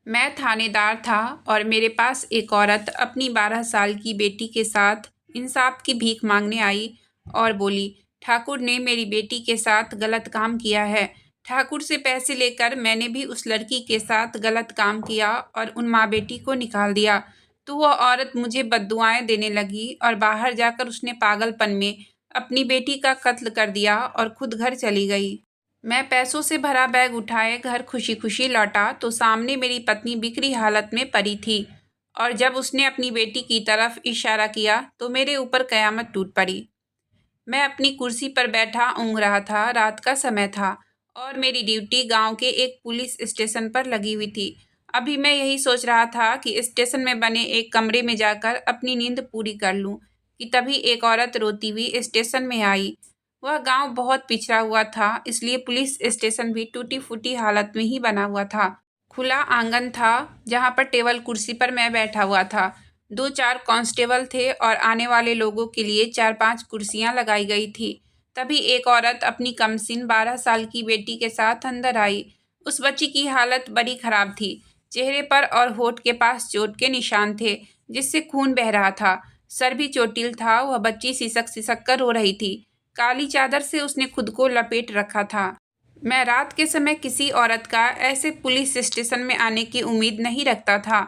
मैं थानेदार था और मेरे पास एक औरत अपनी 12 साल की बेटी के साथ इंसाफ की भीख मांगने आई और बोली, ठाकुर ने मेरी बेटी के साथ गलत काम किया है। ठाकुर से पैसे लेकर मैंने भी उस लड़की के साथ गलत काम किया और उन माँ बेटी को निकाल दिया। तो वह औरत मुझे बद्दुआएं देने लगी और बाहर जाकर उसने पागलपन में अपनी बेटी का कत्ल कर दिया और खुद घर चली गई। मैं पैसों से भरा बैग उठाए घर खुशी खुशी लौटा तो सामने मेरी पत्नी बिखरी हालत में पड़ी थी और जब उसने अपनी बेटी की तरफ इशारा किया तो मेरे ऊपर कयामत टूट पड़ी। मैं अपनी कुर्सी पर बैठा ऊँघ रहा था। रात का समय था और मेरी ड्यूटी गांव के एक पुलिस स्टेशन पर लगी हुई थी। अभी मैं यही सोच रहा था कि स्टेशन में बने एक कमरे में जाकर अपनी नींद पूरी कर लूं कि तभी एक औरत रोती हुई स्टेशन में आई। वह गांव बहुत पिछड़ा हुआ था, इसलिए पुलिस स्टेशन भी टूटी फूटी हालत में ही बना हुआ था। खुला आंगन था जहां पर टेबल कुर्सी पर मैं बैठा हुआ था। दो चार कांस्टेबल थे और आने वाले लोगों के लिए 4-5 कुर्सियां लगाई गई थी। तभी एक औरत अपनी कमसिन 12 साल की बेटी के साथ अंदर आई। उस बच्ची की हालत बड़ी खराब थी। चेहरे पर और होठ के पास चोट के निशान थे जिससे खून बह रहा था। सर भी चोटिल था। वह बच्ची सिसक सिसक कर रो रही थी। काली चादर से उसने खुद को लपेट रखा था। मैं रात के समय किसी औरत का ऐसे पुलिस स्टेशन में आने की उम्मीद नहीं रखता था।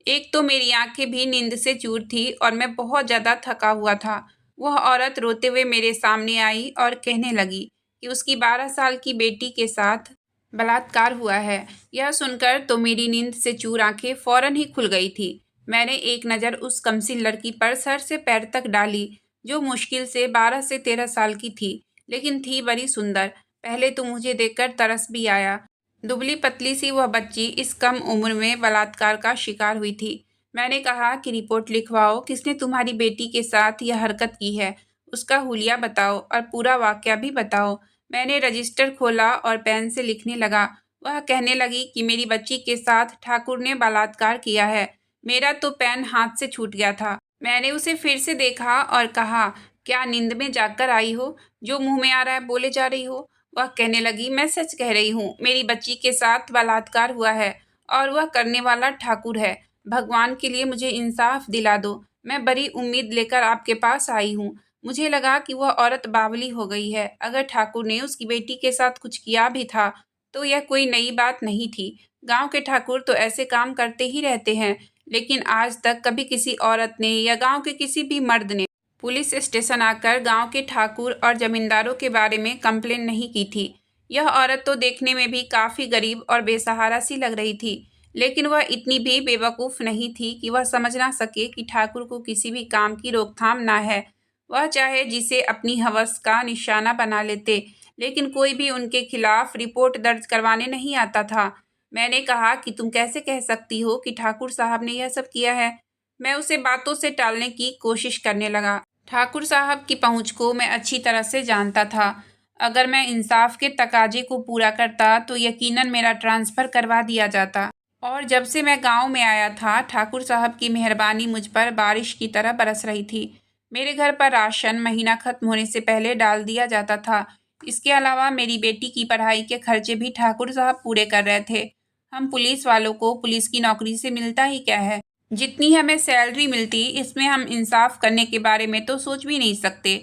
एक तो मेरी आंखें भी नींद से चूर थी और मैं बहुत ज़्यादा थका हुआ था। वह औरत रोते हुए मेरे सामने आई और कहने लगी कि उसकी 12 साल की बेटी के साथ बलात्कार हुआ है। यह सुनकर तो मेरी नींद से चूर आंखें फौरन ही खुल गई थी। मैंने एक नज़र उस कमसिन लड़की पर सर से पैर तक डाली जो मुश्किल से 12 से 13 साल की थी, लेकिन थी बड़ी सुंदर। पहले तो मुझे देखकर तरस भी आया। दुबली पतली सी वह बच्ची इस कम उम्र में बलात्कार का शिकार हुई थी। मैंने कहा कि रिपोर्ट लिखवाओ, किसने तुम्हारी बेटी के साथ यह हरकत की है, उसका हुलिया बताओ और पूरा वाकया भी बताओ। मैंने रजिस्टर खोला और पेन से लिखने लगा। वह कहने लगी कि मेरी बच्ची के साथ ठाकुर ने बलात्कार किया है। मेरा तो पेन हाथ से छूट गया था। मैंने उसे फिर से देखा और कहा, क्या नींद में जागकर आई हो? जो मुंह में आ रहा है बोले जा रही हो? वह कहने लगी, मैं सच कह रही हूँ, मेरी बच्ची के साथ बलात्कार हुआ है और वह करने वाला ठाकुर है। भगवान के लिए मुझे इंसाफ दिला दो। मैं बड़ी उम्मीद लेकर आपके पास आई हूँ। मुझे लगा कि वह औरत बावली हो गई है। अगर ठाकुर ने उसकी बेटी के साथ कुछ किया भी था तो यह कोई नई बात नहीं थी। गांव के ठाकुर तो ऐसे काम करते ही रहते हैं, लेकिन आज तक कभी किसी औरत ने या गांव के किसी भी मर्द ने पुलिस स्टेशन आकर गांव के ठाकुर और जमींदारों के बारे में कंप्लेन नहीं की थी। यह औरत तो देखने में भी काफ़ी गरीब और बेसहारा सी लग रही थी, लेकिन वह इतनी भी बेवकूफ़ नहीं थी कि वह समझ ना सके कि ठाकुर को किसी भी काम की रोकथाम ना है। वह चाहे जिसे अपनी हवस का निशाना बना लेते, लेकिन कोई भी उनके खिलाफ रिपोर्ट दर्ज करवाने नहीं आता था। मैंने कहा कि तुम कैसे कह सकती हो कि ठाकुर साहब ने यह सब किया है? मैं उसे बातों से टालने की कोशिश करने लगा। ठाकुर साहब की पहुंच को मैं अच्छी तरह से जानता था। अगर मैं इंसाफ के तकाजे को पूरा करता तो यकीनन मेरा ट्रांसफ़र करवा दिया जाता। और जब से मैं गांव में आया था, ठाकुर साहब की मेहरबानी मुझ पर बारिश की तरह बरस रही थी। मेरे घर पर राशन महीना खत्म होने से पहले डाल दिया जाता था। इसके अलावा मेरी बेटी की पढ़ाई के खर्चे भी ठाकुर साहब पूरे कर रहे थे। हम पुलिस वालों को पुलिस की नौकरी से मिलता ही क्या है? जितनी हमें सैलरी मिलती, इसमें हम इंसाफ करने के बारे में तो सोच भी नहीं सकते।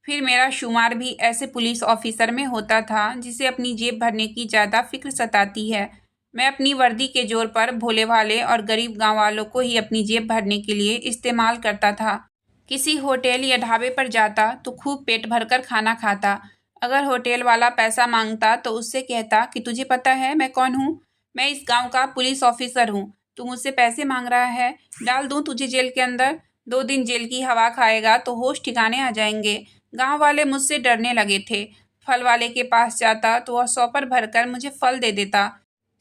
फिर मेरा शुमार भी ऐसे पुलिस ऑफिसर में होता था जिसे अपनी जेब भरने की ज़्यादा फिक्र सताती है। मैं अपनी वर्दी के जोर पर भोले भाले और गरीब गांव वालों को ही अपनी जेब भरने के लिए इस्तेमाल करता था। किसी होटल या ढाबे पर जाता तो खूब पेट भरकर खाना खाता। अगर होटल वाला पैसा मांगता तो उससे कहता कि तुझे पता है मैं कौन हूँ? मैं इस गांव का पुलिस ऑफिसर हूँ। तू मुझसे पैसे मांग रहा है, डाल दूँ तुझे जेल के अंदर। 2 दिन जेल की हवा खाएगा तो होश ठिकाने आ जाएंगे। गांव वाले मुझसे डरने लगे थे। फल वाले के पास जाता तो वह सौपर भरकर मुझे फल दे देता।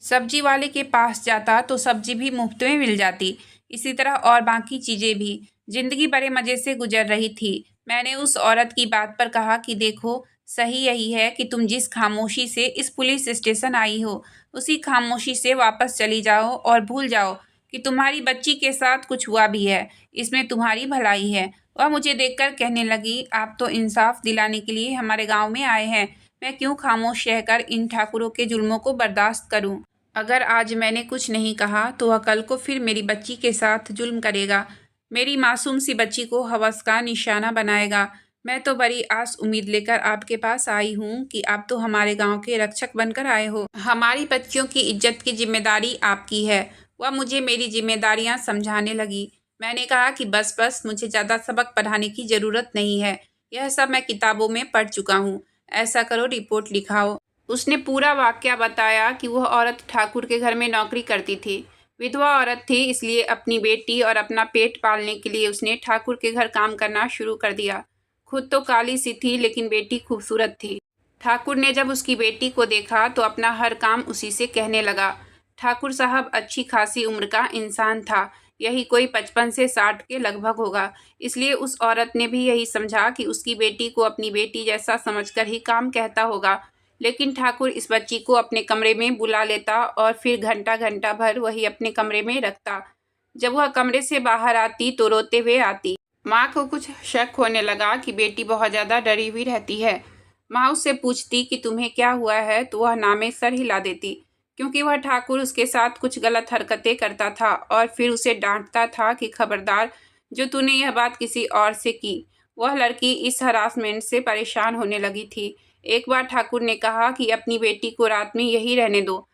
सब्जी वाले के पास जाता तो सब्जी भी मुफ्त में मिल जाती। इसी तरह और बाकी चीज़ें भी। जिंदगी बड़े मज़े से गुजर रही थी। मैंने उस औरत की बात पर कहा कि देखो, सही यही है कि तुम जिस खामोशी से इस पुलिस स्टेशन आई हो, उसी खामोशी से वापस चली जाओ और भूल जाओ कि तुम्हारी बच्ची के साथ कुछ हुआ भी है। इसमें तुम्हारी भलाई है। वह मुझे देखकर कहने लगी, आप तो इंसाफ दिलाने के लिए हमारे गांव में आए हैं। मैं क्यों खामोश रहकर इन ठाकुरों के जुल्मों को बर्दाश्त करूं? अगर आज मैंने कुछ नहीं कहा तो वह कल को फिर मेरी बच्ची के साथ जुल्म करेगा, मेरी मासूम सी बच्ची को हवस का निशाना बनाएगा। मैं तो बड़ी आस उम्मीद लेकर आपके पास आई हूँ कि आप तो हमारे गांव के रक्षक बनकर आए हो। हमारी बच्चियों की इज्जत की जिम्मेदारी आपकी है। वह मुझे मेरी जिम्मेदारियां समझाने लगी। मैंने कहा कि बस बस, मुझे ज़्यादा सबक पढ़ाने की ज़रूरत नहीं है। यह सब मैं किताबों में पढ़ चुका हूँ। ऐसा करो, रिपोर्ट लिखाओ। उसने पूरा वाकया बताया कि वह औरत ठाकुर के घर में नौकरी करती थी। विधवा औरत थी, इसलिए अपनी बेटी और अपना पेट पालने के लिए उसने ठाकुर के घर काम करना शुरू कर दिया। खुद तो काली सी थी, लेकिन बेटी खूबसूरत थी। ठाकुर ने जब उसकी बेटी को देखा तो अपना हर काम उसी से कहने लगा। ठाकुर साहब अच्छी खासी उम्र का इंसान था, यही कोई 55 से 60 के लगभग होगा। इसलिए उस औरत ने भी यही समझा कि उसकी बेटी को अपनी बेटी जैसा समझकर ही काम कहता होगा। लेकिन ठाकुर इस बच्ची को अपने कमरे में बुला लेता और फिर घंटा घंटा भर वही अपने कमरे में रखता। जब वह कमरे से बाहर आती तो रोते हुए आती। माँ को कुछ शक होने लगा कि बेटी बहुत ज़्यादा डरी हुई रहती है। माँ उससे पूछती कि तुम्हें क्या हुआ है, तो वह नामे सर हिला देती, क्योंकि वह ठाकुर उसके साथ कुछ गलत हरकतें करता था और फिर उसे डांटता था कि खबरदार, जो तूने यह बात किसी और से की। वह लड़की इस हरासमेंट से परेशान होने लगी थी। एक बार ठाकुर ने कहा कि अपनी बेटी को रात में यहीं रहने दो।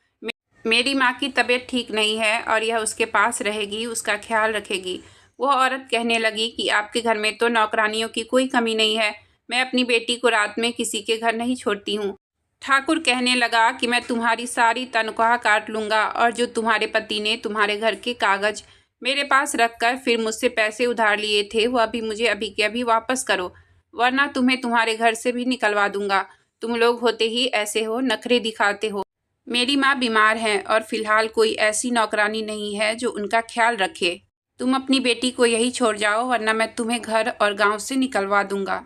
मेरी माँ की तबीयत ठीक नहीं है और यह उसके पास रहेगी, उसका ख्याल रखेगी। वह औरत कहने लगी कि आपके घर में तो नौकरानियों की कोई कमी नहीं है, मैं अपनी बेटी को रात में किसी के घर नहीं छोड़ती हूँ। ठाकुर कहने लगा कि मैं तुम्हारी सारी तनख्वाह काट लूँगा और जो तुम्हारे पति ने तुम्हारे घर के कागज मेरे पास रखकर फिर मुझसे पैसे उधार लिए थे, वह भी मुझे अभी के अभी वापस करो, वरना तुम्हें तुम्हारे घर से भी निकलवा दूंगा। तुम लोग होते ही ऐसे हो, नखरे दिखाते हो। मेरी माँ बीमार है और फिलहाल कोई ऐसी नौकरानी नहीं है जो उनका ख्याल रखे। तुम अपनी बेटी को यही छोड़ जाओ, वरना मैं तुम्हें घर और गांव से निकलवा दूंगा।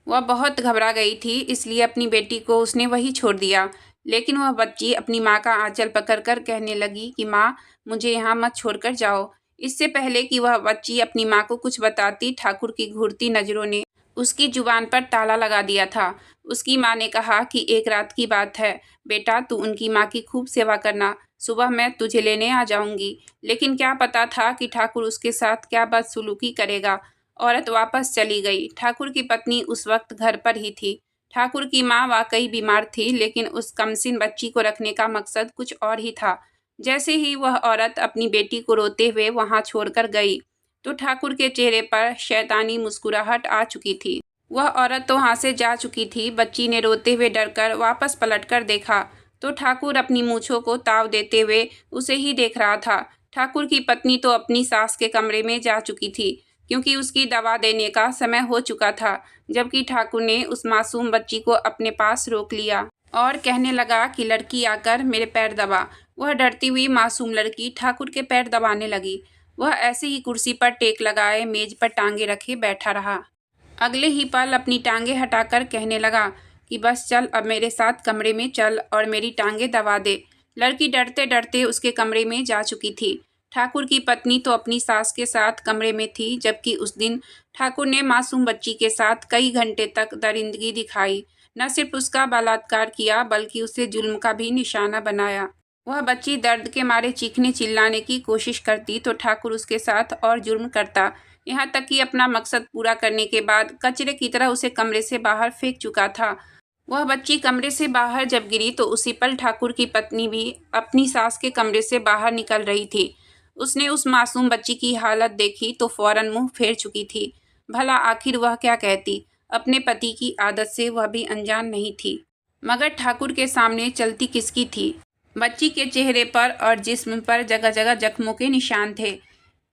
वह बहुत घबरा गई थी, इसलिए अपनी बेटी को उसने वही छोड़ दिया। लेकिन वह बच्ची अपनी माँ का आंचल पकड़कर कहने लगी कि माँ, मुझे यहाँ मत छोड़कर जाओ। इससे पहले कि वह बच्ची अपनी माँ को कुछ बताती, ठाकुर की घूरती नज़रों ने उसकी जुबान पर ताला लगा दिया था। उसकी माँ ने कहा कि एक रात की बात है बेटा, तू उनकी माँ की खूब सेवा करना, सुबह मैं तुझे लेने आ जाऊंगी। लेकिन क्या पता था कि ठाकुर उसके साथ क्या बदसलूकी करेगा। औरत वापस चली गई। ठाकुर की पत्नी उस वक्त घर पर ही थी। ठाकुर की माँ वाकई बीमार थी, लेकिन उस कमसिन बच्ची को रखने का मकसद कुछ और ही था। जैसे ही वह औरत अपनी बेटी को रोते हुए वहां छोड़कर गई, तो ठाकुर के चेहरे पर शैतानी मुस्कुराहट आ चुकी थी। वह औरत तो वहां से जा चुकी थी। बच्ची ने रोते हुए डरकर वापस पलटकर देखा तो ठाकुर अपनी मूंछों को ताव देते हुए उसे ही देख रहा था। ठाकुर की पत्नी तो अपनी सास के कमरे में जा चुकी थी, क्योंकि उसकी दवा देने का समय हो चुका था। जबकि ठाकुर ने उस मासूम बच्ची को अपने पास रोक लिया और कहने लगा कि लड़की आकर मेरे पैर दबा। वह डरती हुई मासूम लड़की ठाकुर के पैर दबाने लगी। वह ऐसे ही कुर्सी पर टेक लगाए मेज पर टांगे रखे बैठा रहा। अगले ही पल अपनी टांगे हटाकर कहने लगा कि बस चल, अब मेरे साथ कमरे में चल और मेरी टांगे दबा दे। लड़की डरते डरते उसके कमरे में जा चुकी थी। ठाकुर की पत्नी तो अपनी सास के साथ कमरे में थी, जबकि उस दिन ठाकुर ने मासूम बच्ची के साथ कई घंटे तक दरिंदगी दिखाई। न सिर्फ उसका बलात्कार किया, बल्कि उसे जुल्म का भी निशाना बनाया। वह बच्ची दर्द के मारे चीखने चिल्लाने की कोशिश करती तो ठाकुर उसके साथ और जुर्म करता, यहाँ तक कि अपना मकसद पूरा करने के बाद कचरे की तरह उसे कमरे से बाहर फेंक चुका था। वह बच्ची कमरे से बाहर जब गिरी तो उसी पल ठाकुर की पत्नी भी अपनी सास के कमरे से बाहर निकल रही थी। उसने उस मासूम बच्ची की हालत देखी तो फौरन मुंह फेर चुकी थी। भला आखिर वह क्या कहती। अपने पति की आदत से वह भी अनजान नहीं थी, मगर ठाकुर के सामने चलती किसकी थी। बच्ची के चेहरे पर और जिस्म पर जगह जगह जख्मों के निशान थे।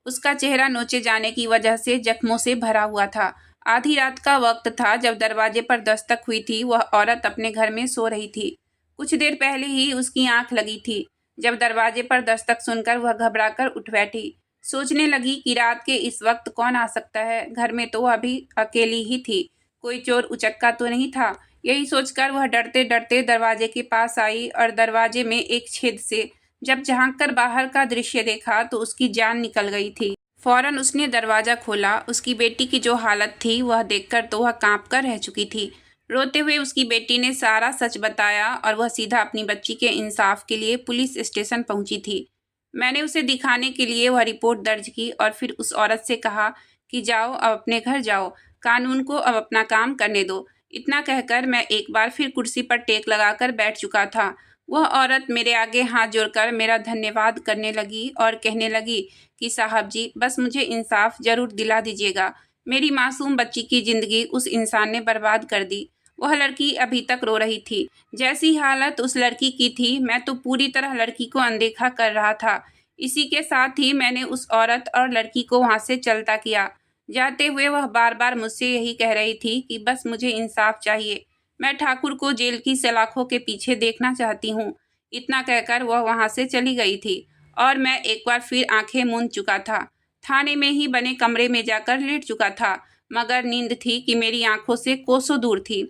उसका चेहरा नोचे जाने की वजह से जख्मों से भरा हुआ था। आधी रात का वक्त था जब दरवाजे पर दस्तक हुई थी। वह औरत अपने घर में सो रही थी। कुछ देर पहले ही उसकी आंख लगी थी। जब दरवाजे पर दस्तक सुनकर वह घबराकर उठ बैठी। सोचने लगी कि रात के इस वक्त कौन आ सकता है। घर में तो वह अभी अकेली ही थी, कोई चोर उचक्का तो नहीं था। यही सोचकर वह डरते डरते दरवाजे के पास आई और दरवाजे में एक छेद से जब झांककर बाहर का दृश्य देखा तो उसकी जान निकल गई थी। फौरन उसने दरवाजा खोला। उसकी बेटी की जो हालत थी वह देखकर तो वह कांप कर रह चुकी थी। रोते हुए उसकी बेटी ने सारा सच बताया और वह सीधा अपनी बच्ची के इंसाफ के लिए पुलिस स्टेशन पहुंची थी। मैंने उसे दिखाने के लिए वह रिपोर्ट दर्ज की और फिर उस औरत से कहा कि जाओ, अब अपने घर जाओ, कानून को अब अपना काम करने दो। इतना कहकर मैं एक बार फिर कुर्सी पर टेक लगाकर बैठ चुका था। वह औरत मेरे आगे हाथ जोड़कर मेरा धन्यवाद करने लगी और कहने लगी कि साहब जी, बस मुझे इंसाफ जरूर दिला दीजिएगा। मेरी मासूम बच्ची की जिंदगी उस इंसान ने बर्बाद कर दी। वह लड़की अभी तक रो रही थी। जैसी हालत उस लड़की की थी, मैं तो पूरी तरह लड़की को अनदेखा कर रहा था। इसी के साथ ही मैंने उस औरत और लड़की को वहां से चलता किया। जाते हुए वह बार बार मुझसे यही कह रही थी कि बस मुझे इंसाफ चाहिए। मैं ठाकुर को जेल की सलाखों के पीछे देखना चाहती हूँ। इतना कहकर वह वहां से चली गई थी और मैं एक बार फिर आंखें मूंद चुका था। थाने में ही बने कमरे में जाकर लेट चुका था, मगर नींद थी कि मेरी आंखों से कोसों दूर थी।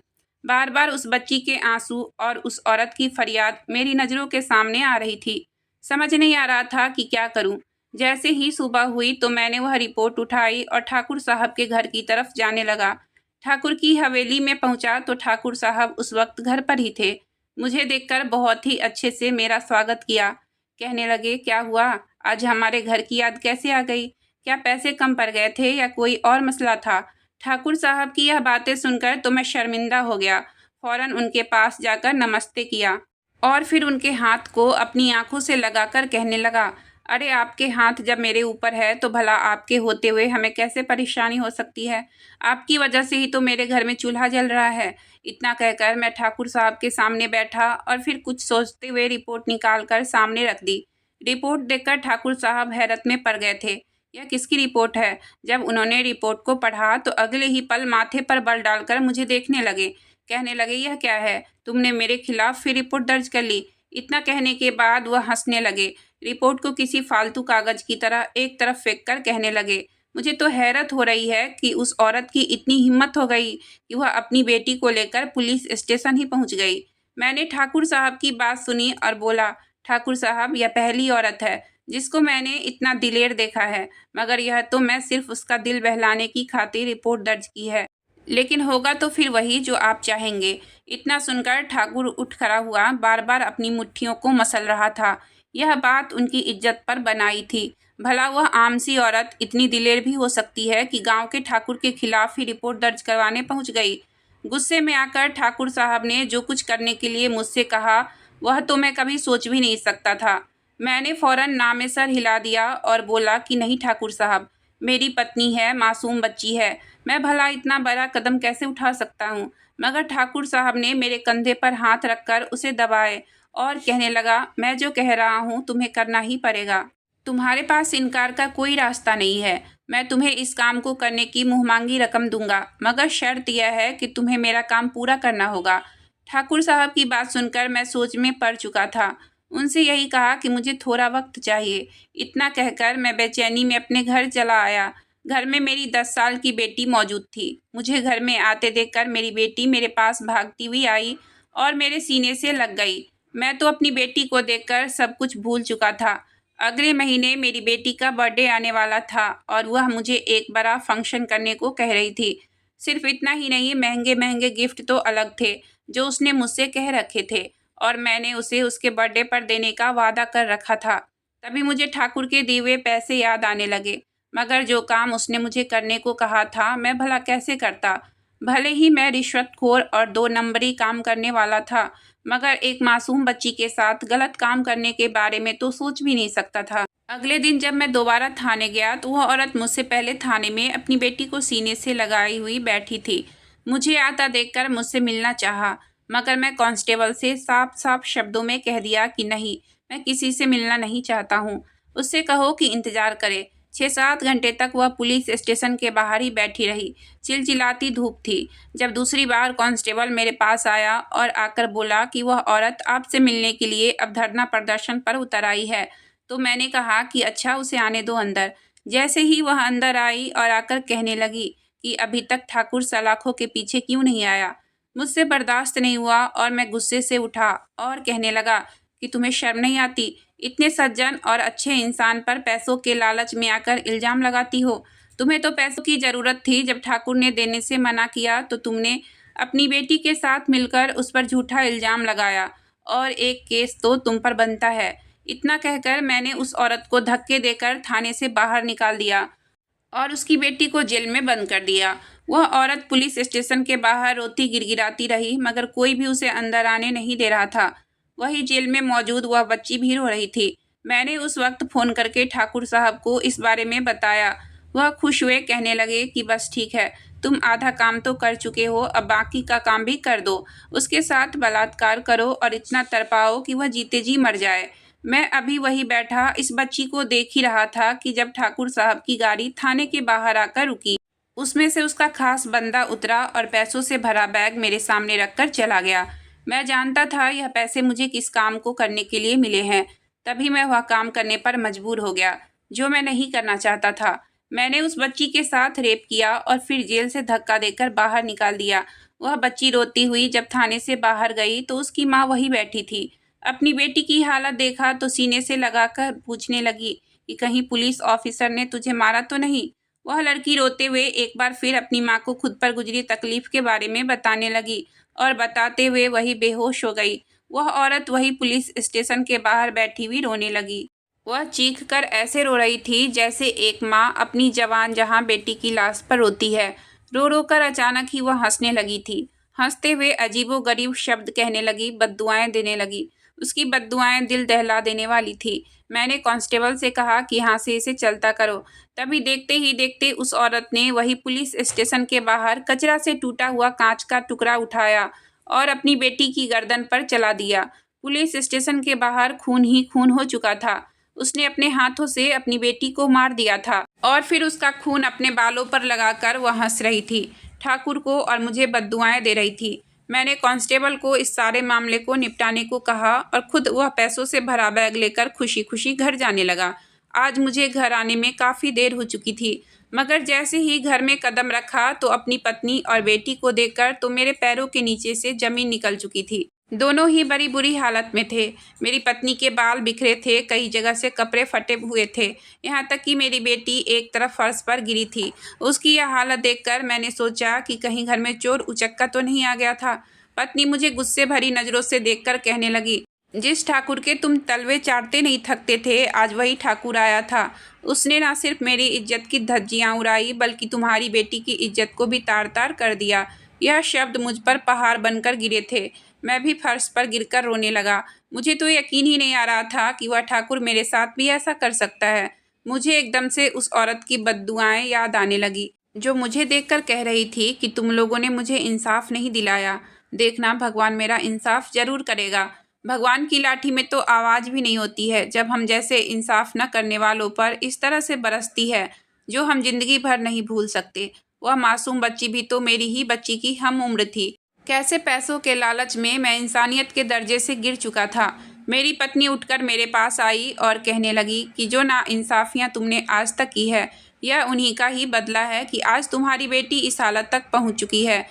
बार बार उस बच्ची के आंसू और उस औरत की फरियाद मेरी नज़रों के सामने आ रही थी। समझ नहीं आ रहा था कि क्या करूं। जैसे ही सुबह हुई तो मैंने वह रिपोर्ट उठाई और ठाकुर साहब के घर की तरफ जाने लगा। ठाकुर की हवेली में पहुंचा तो ठाकुर साहब उस वक्त घर पर ही थे। मुझे देखकर बहुत ही अच्छे से मेरा स्वागत किया। कहने लगे, क्या हुआ, आज हमारे घर की याद कैसे आ गई? क्या पैसे कम पड़ गए थे या कोई और मसला था? ठाकुर साहब की यह बातें सुनकर तो मैं शर्मिंदा हो गया। फौरन उनके पास जाकर नमस्ते किया और फिर उनके हाथ को अपनी आंखों से लगाकर कहने लगा, अरे आपके हाथ जब मेरे ऊपर है तो भला आपके होते हुए हमें कैसे परेशानी हो सकती है? आपकी वजह से ही तो मेरे घर में चूल्हा जल रहा है। इतना कहकर मैं ठाकुर साहब के सामने बैठा और फिर कुछ सोचते हुए रिपोर्ट निकाल कर सामने रख दी। रिपोर्ट देखकर ठाकुर साहब हैरत में पड़ गए थे। यह किसकी रिपोर्ट है? जब उन्होंने रिपोर्ट को पढ़ा तो अगले ही पल माथे पर बल डालकर मुझे देखने लगे। कहने लगे, यह क्या है, तुमने मेरे खिलाफ फिर रिपोर्ट दर्ज कर ली? इतना कहने के बाद वह हंसने लगे। रिपोर्ट को किसी फालतू कागज की तरह एक तरफ फेंक कर कहने लगे, मुझे तो हैरत हो रही है कि उस औरत की इतनी हिम्मत हो गई कि वह अपनी बेटी को लेकर पुलिस स्टेशन ही पहुंच गई। मैंने ठाकुर साहब की बात सुनी और बोला, ठाकुर साहब, यह पहली औरत है जिसको मैंने इतना दिलेर देखा है, मगर यह तो मैं सिर्फ उसका दिल बहलाने की खातिर रिपोर्ट दर्ज की है। लेकिन होगा तो फिर वही जो आप चाहेंगे। इतना सुनकर ठाकुर उठ खड़ा हुआ, बार बार अपनी मुट्ठियों को मसल रहा था। यह बात उनकी इज्जत पर बनाई थी। भला वह आम सी औरत इतनी दिलेर भी हो सकती है कि गांव के ठाकुर के खिलाफ ही रिपोर्ट दर्ज करवाने पहुंच गई। गुस्से में आकर ठाकुर साहब ने जो कुछ करने के लिए मुझसे कहा, वह तो मैं कभी सोच भी नहीं सकता था। मैंने फौरन नाम में सर हिला दिया और बोला कि नहीं ठाकुर साहब, मेरी पत्नी है, मासूम बच्ची है, मैं भला इतना बड़ा कदम कैसे उठा सकता हूँ? मगर ठाकुर साहब ने मेरे कंधे पर हाथ रखकर उसे दबाए और कहने लगा, मैं जो कह रहा हूँ तुम्हें करना ही पड़ेगा। तुम्हारे पास इनकार का कोई रास्ता नहीं है। मैं तुम्हें इस काम को करने की मुँहमांगी रकम दूंगा, मगर शर्त यह है कि तुम्हें मेरा काम पूरा करना होगा। ठाकुर साहब की बात सुनकर मैं सोच में पड़ चुका था। उनसे यही कहा कि मुझे थोड़ा वक्त चाहिए। इतना कहकर मैं बेचैनी में अपने घर चला आया। घर में मेरी 10 साल की बेटी मौजूद थी। मुझे घर में आते देखकर मेरी बेटी मेरे पास भागती हुई आई और मेरे सीने से लग गई। मैं तो अपनी बेटी को देखकर सब कुछ भूल चुका था। अगले महीने मेरी बेटी का बर्थडे आने वाला था और वह मुझे एक बड़ा फंक्शन करने को कह रही थी। सिर्फ इतना ही नहीं, महंगे महंगे गिफ्ट तो अलग थे जो उसने मुझसे कह रखे थे और मैंने उसे उसके बर्थडे पर देने का वादा कर रखा था। तभी मुझे ठाकुर के दिए हुए पैसे याद आने लगे, मगर जो काम उसने मुझे करने को कहा था मैं भला कैसे करता? भले ही मैं रिश्वतखोर और 2 नंबरी काम करने वाला था, मगर एक मासूम बच्ची के साथ गलत काम करने के बारे में तो सोच भी नहीं सकता था। अगले दिन जब मैं दोबारा थाने गया तो वह औरत मुझसे पहले थाने में अपनी बेटी को सीने से लगाई हुई बैठी थी। मुझे आता देखकर मुझसे मिलना चाहा, मगर मैं कांस्टेबल से साफ साफ शब्दों में कह दिया कि नहीं, मैं किसी से मिलना नहीं चाहता हूँ। उससे कहो कि इंतजार करे। 6-7 घंटे तक वह पुलिस स्टेशन के बाहर ही बैठी रही। चिलचिलाती धूप थी। जब दूसरी बार कांस्टेबल मेरे पास आया और आकर बोला कि वह औरत आपसे मिलने के लिए अब धरना प्रदर्शन पर उतर आई है, तो मैंने कहा कि अच्छा, उसे आने दो अंदर। जैसे ही वह अंदर आई और आकर कहने लगी कि अभी तक ठाकुर सलाखों के पीछे क्यों नहीं आया। मुझसे बर्दाश्त नहीं हुआ और मैं गुस्से से उठा और कहने लगा कि तुम्हें शर्म नहीं आती? इतने सज्जन और अच्छे इंसान पर पैसों के लालच में आकर इल्ज़ाम लगाती हो। तुम्हें तो पैसों की ज़रूरत थी। जब ठाकुर ने देने से मना किया तो तुमने अपनी बेटी के साथ मिलकर उस पर झूठा इल्ज़ाम लगाया और एक केस तो तुम पर बनता है। इतना कहकर मैंने उस औरत को धक्के देकर थाने से बाहर निकाल दिया और उसकी बेटी को जेल में बंद कर दिया। वह औरत पुलिस स्टेशन के बाहर रोती गिड़गिड़ाती रही, मगर कोई भी उसे अंदर आने नहीं दे रहा था। वही जेल में मौजूद वह बच्ची भी रो रही थी। मैंने उस वक्त फ़ोन करके ठाकुर साहब को इस बारे में बताया। वह खुश हुए, कहने लगे कि बस ठीक है, तुम आधा काम तो कर चुके हो, अब बाकी का काम भी कर दो। उसके साथ बलात्कार करो और इतना तड़पाओ कि वह जीते जी मर जाए। मैं अभी वहीं बैठा इस बच्ची को देख ही रहा था कि जब ठाकुर साहब की गाड़ी थाने के बाहर आकर रुकी। उसमें से उसका खास बंदा उतरा और पैसों से भरा बैग मेरे सामने रखकर चला गया। मैं जानता था यह पैसे मुझे किस काम को करने के लिए मिले हैं, तभी मैं वह काम करने पर मजबूर हो गया जो मैं नहीं करना चाहता था। मैंने उस बच्ची के साथ रेप किया और फिर जेल से धक्का देकर बाहर निकाल दिया। वह बच्ची रोती हुई जब थाने से बाहर गई तो उसकी माँ वहीं बैठी थी। अपनी बेटी की हालत देखा तो सीने से लगाकर पूछने लगी कि कहीं पुलिस ऑफिसर ने तुझे मारा तो नहीं। वह लड़की रोते हुए एक बार फिर अपनी माँ को खुद पर गुजरी तकलीफ के बारे में बताने लगी और बताते हुए वही बेहोश हो गई। वह औरत वही पुलिस स्टेशन के बाहर बैठी हुई रोने लगी। वह चीख कर ऐसे रो रही थी जैसे एक माँ अपनी जवान जहाँ बेटी की लाश पर रोती है। रो रो कर अचानक ही वह हंसने लगी थी। हंसते हुए अजीबोगरीब शब्द कहने लगी, बद्दुआएं देने लगी। उसकी बद्दुआएं दिल दहला देने वाली थी। मैंने कांस्टेबल से कहा कि यहाँ से इसे चलता करो। तभी देखते ही देखते उस औरत ने वही पुलिस स्टेशन के बाहर कचरा से टूटा हुआ कांच का टुकड़ा उठाया और अपनी बेटी की गर्दन पर चला दिया। पुलिस स्टेशन के बाहर खून ही खून हो चुका था। उसने अपने हाथों से अपनी बेटी को मार दिया था और फिर उसका खून अपने बालों पर लगाकर वह हंस रही थी, ठाकुर को और मुझे बद्दुआएं दे रही थी। मैंने कांस्टेबल को इस सारे मामले को निपटाने को कहा और खुद वह पैसों से भरा बैग लेकर खुशी खुशी घर जाने लगा। आज मुझे घर आने में काफ़ी देर हो चुकी थी, मगर जैसे ही घर में कदम रखा तो अपनी पत्नी और बेटी को देखकर तो मेरे पैरों के नीचे से ज़मीन निकल चुकी थी। दोनों ही बड़ी बुरी हालत में थे। मेरी पत्नी के बाल बिखरे थे, कई जगह से कपड़े फटे हुए थे, यहाँ तक कि मेरी बेटी एक तरफ फर्श पर गिरी थी। उसकी यह हालत देखकर मैंने सोचा कि कहीं घर में चोर उचक्का तो नहीं आ गया था। पत्नी मुझे गुस्से भरी नज़रों से देखकर कहने लगी, जिस ठाकुर के तुम तलवे चाटते नहीं थकते थे, आज वही ठाकुर आया था। उसने ना सिर्फ मेरी इज्जत की धज्जियाँ उड़ाई बल्कि तुम्हारी बेटी की इज्जत को भी तार तार कर दिया। यह शब्द मुझ पर पहाड़ बनकर गिरे थे। मैं भी फर्श पर गिरकर रोने लगा। मुझे तो यकीन ही नहीं आ रहा था कि वह ठाकुर मेरे साथ भी ऐसा कर सकता है। मुझे एकदम से उस औरत की बद्दुआएं याद आने लगी जो मुझे देखकर कह रही थी कि तुम लोगों ने मुझे इंसाफ नहीं दिलाया, देखना भगवान मेरा इंसाफ जरूर करेगा। भगवान की लाठी में तो आवाज़ भी नहीं होती है जब हम जैसे इंसाफ न करने वालों पर इस तरह से बरसती है जो हम जिंदगी भर नहीं भूल सकते। वह मासूम बच्ची भी तो मेरी ही बच्ची की हम उम्र थी। कैसे पैसों के लालच में मैं इंसानियत के दर्जे से गिर चुका था। मेरी पत्नी उठकर मेरे पास आई और कहने लगी कि जो नाइंसाफियाँ तुमने आज तक की है, यह उन्हीं का ही बदला है कि आज तुम्हारी बेटी इस हालत तक पहुंच चुकी है।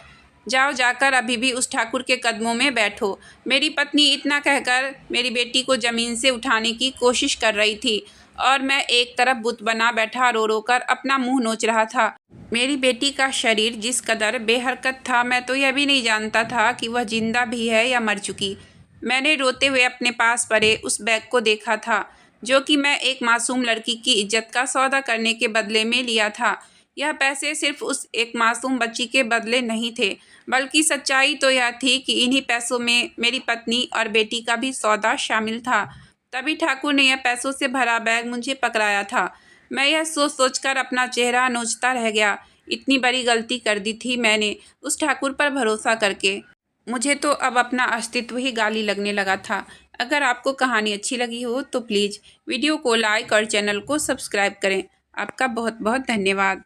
जाओ, जाकर अभी भी उस ठाकुर के कदमों में बैठो। मेरी पत्नी इतना कहकर मेरी बेटी को ज़मीन से उठाने की कोशिश कर रही थी और मैं एक तरफ बुत बना बैठा रो रो कर अपना मुंह नोच रहा था। मेरी बेटी का शरीर जिस कदर बेहरकत था, मैं तो यह भी नहीं जानता था कि वह जिंदा भी है या मर चुकी। मैंने रोते हुए अपने पास पड़े उस बैग को देखा था जो कि मैं एक मासूम लड़की की इज्जत का सौदा करने के बदले में लिया था। यह पैसे सिर्फ उस एक मासूम बच्ची के बदले नहीं थे, बल्कि सच्चाई तो यह थी कि इन्हीं पैसों में मेरी पत्नी और बेटी का भी सौदा शामिल था। तभी ठाकुर ने यह पैसों से भरा बैग मुझे पकड़ाया था। मैं यह सोच सोचकर अपना चेहरा नोचता रह गया। इतनी बड़ी गलती कर दी थी मैंने उस ठाकुर पर भरोसा करके। मुझे तो अब अपना अस्तित्व ही गाली लगने लगा था। अगर आपको कहानी अच्छी लगी हो तो प्लीज़ वीडियो को लाइक और चैनल को सब्सक्राइब करें। आपका बहुत बहुत धन्यवाद।